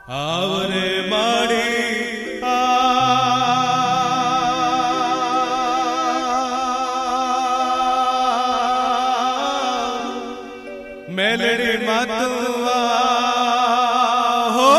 આવરે માડી મેલડી માતુઆ હો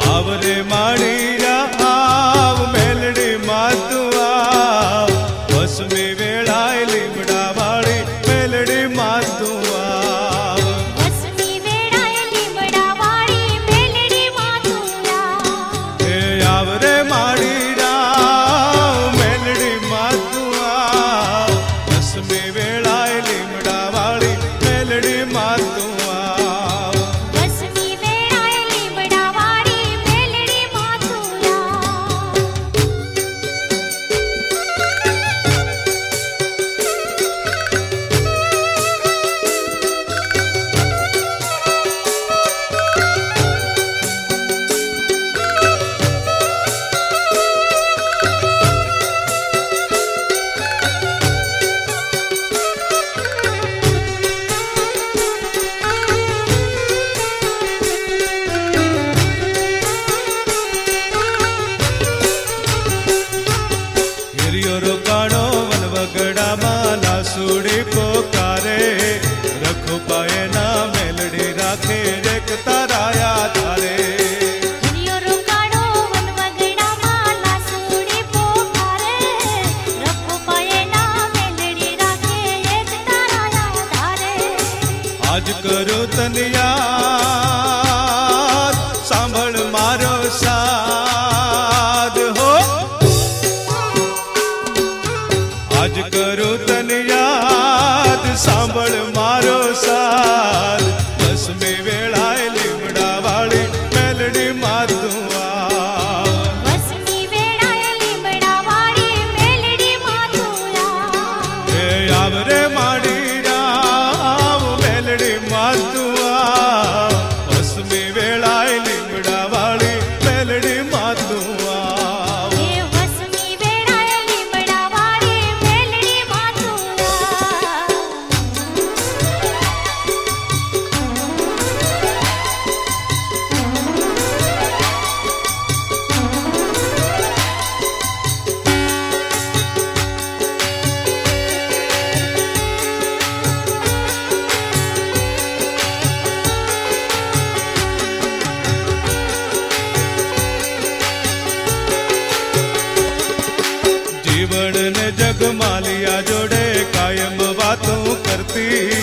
આવરે માડી આવ મેલડી માતુઆ વસમી વેળાય લીમડા વાળી મેલડી માતુઆ વસમી વેળાએ લીમડા વાળી મેલડી માતુઆ એ આવરે માડી મેલડી માતુઆ વસમી વેળાય લીમડા વાળી મેલડી માતુઆ વસમી વેળાએ લીમડા વાળી મેલડી માતુઆ હિરિયો રોકાણો વનવગડામાં લાસુડી પોકારે રખો પાયના મેલડી રાખે એક તારાયા ધારે હિરિયો રોકાણો વનવગડામાં લાસુડી પોકારે રખો પાયના મેલડી રાખે એક તારાયા ધારે આજ કરો તને યાદ સાંભળ મારો સાદ હો આજ કરો તને યાદ સાંભળ મારો સાદ દસમી વેળાએ લીમડા વાળી મેલડી માતુઆ વસમી વેળાએ લીમડા વાળી મેલડી માતુઆ એ આવરે માડી રામ મેલડી માતુઆ દસમી વેળાએ લીમડા વાળી મેલડી માતુઆ હે વસમી વેળાએ લીમડા વાળી મેલડી માતુઆ જીવન ને જગમાલિયા જોડે કાયમ વાતો કરતી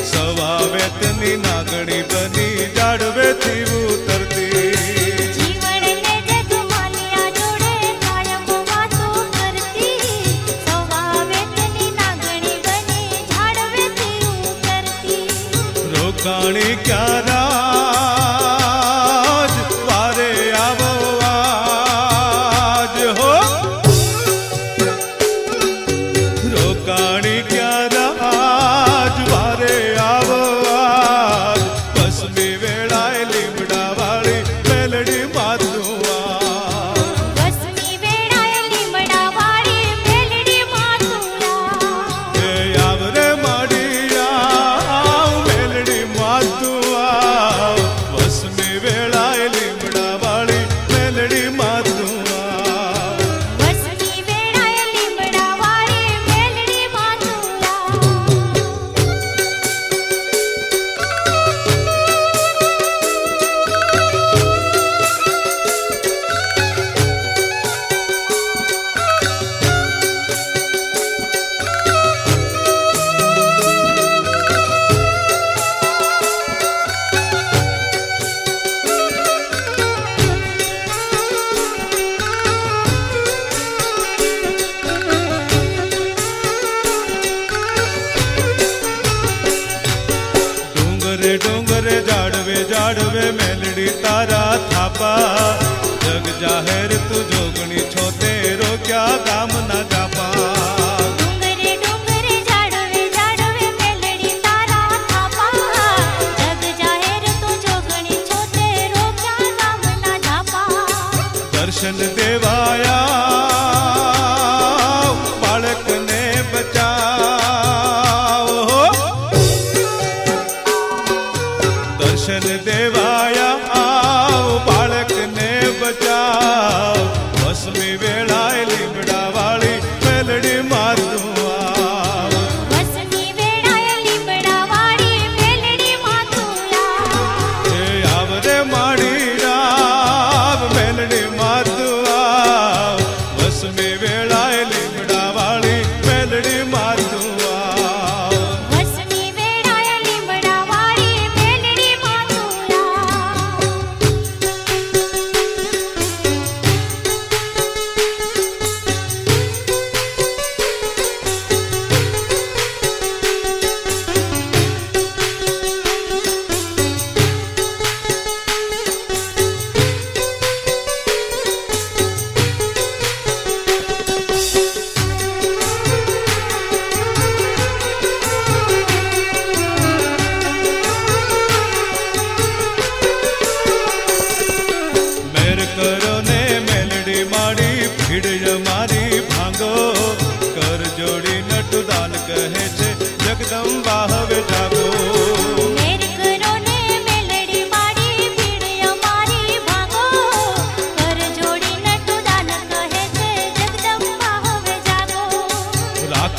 સવા વેતની નાગણી બની જાડવેથી ઉતરતી જીવનને જગમાલિયા જોડે કાયમ વાતો કરતી સવા વેતની નાગણી બની ઝાડવેથી ઉતરતી રોકાણી ક્યાં રાજ વારે આવો આજ હો રોકાણી ક્યાં રાજ વારે આવો આજ બસમી વેળાએ લીમડા વાળી મેલડી માતુઆ વસમી વેળાએ લીમડા વાળી મેલડી માતુઆ એ આવરે માડી આવ મેલડી માતુઆ વસમી વેળાએ લીમડા વાળી મેલડી માતુઆ વસમી વેળાએ લીમડા વાળી મેલડી માતુઆ ડુંગરે ડુંગરે જાડવે જાડવે મેલડી તારા થાપા જગ જાહેર તું જોગણી છો તેરો ક્યાં ગામ ના જાપા ડુંગરે ડુંગરે ઝાડવે ઝાડવે મેલડી તારા થાપા જગ જાહેર તો જોગણી છો તેરો ક્યાં ગામના ઝાપા દર્શન દેવાયા બાળકને બચાવો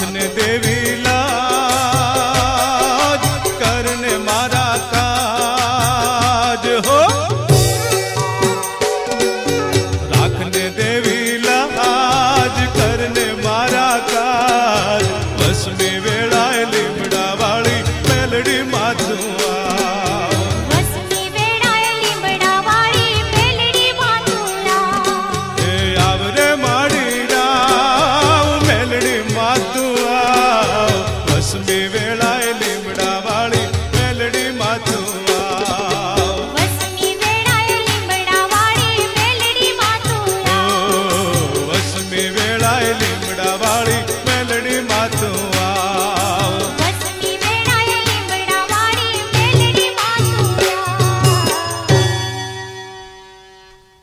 આપને દેવી